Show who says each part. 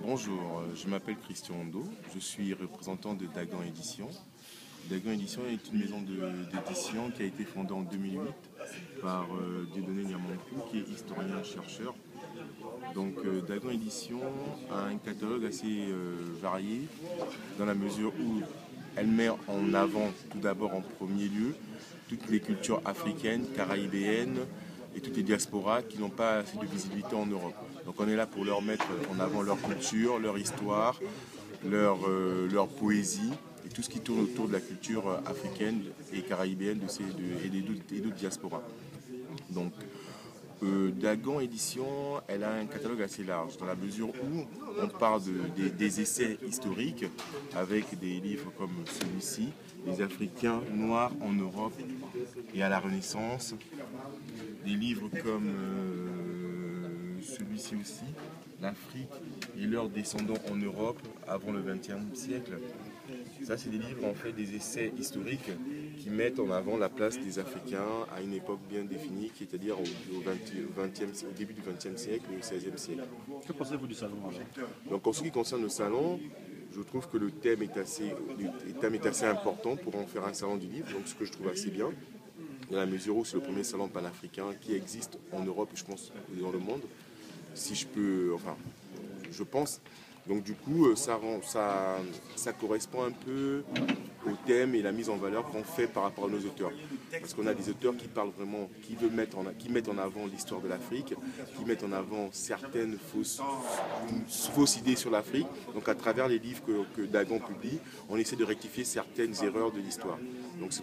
Speaker 1: Bonjour, je m'appelle Christian Hondo, je suis représentant de Dagan Édition. Dagan Édition est une maison d'édition qui a été fondée en 2008 par Dieudonné Niamankou, qui est historien-chercheur. Donc Dagan Édition a un catalogue assez varié dans la mesure où elle met en avant tout d'abord en premier lieu toutes les cultures africaines, caraïbéennes et toutes les diasporas qui n'ont pas assez de visibilité en Europe. Donc on est là pour leur mettre en avant leur culture, leur histoire, leur poésie et tout ce qui tourne autour de la culture africaine et caraïbéenne et d'autres diasporas. Donc Dagan Édition, elle a un catalogue assez large, dans la mesure où on parle des essais historiques avec des livres comme celui-ci, Les Africains noirs en Europe et à la Renaissance, des livres comme celui-ci aussi, L'Afrique et leurs descendants en Europe avant le XXe siècle. Ça, c'est des livres, en fait, des essais historiques qui mettent en avant la place des Africains à une époque bien définie, c'est-à-dire au début du XXe siècle et au XVIe siècle.
Speaker 2: Que pensez-vous du salon alors?
Speaker 1: Donc, en ce qui concerne le salon, je trouve que le thème est assez important pour en faire un salon du livre, donc ce que je trouve assez bien, dans la mesure où c'est le premier salon panafricain qui existe en Europe et je pense dans le monde, si je peux, enfin, je pense. Donc du coup, ça correspond un peu au thème et la mise en valeur qu'on fait par rapport à nos auteurs. Parce qu'on a des auteurs qui parlent vraiment, qui mettent en avant l'histoire de l'Afrique, qui mettent en avant certaines fausses idées sur l'Afrique. Donc à travers les livres que Dagan publie, on essaie de rectifier certaines erreurs de l'histoire. Donc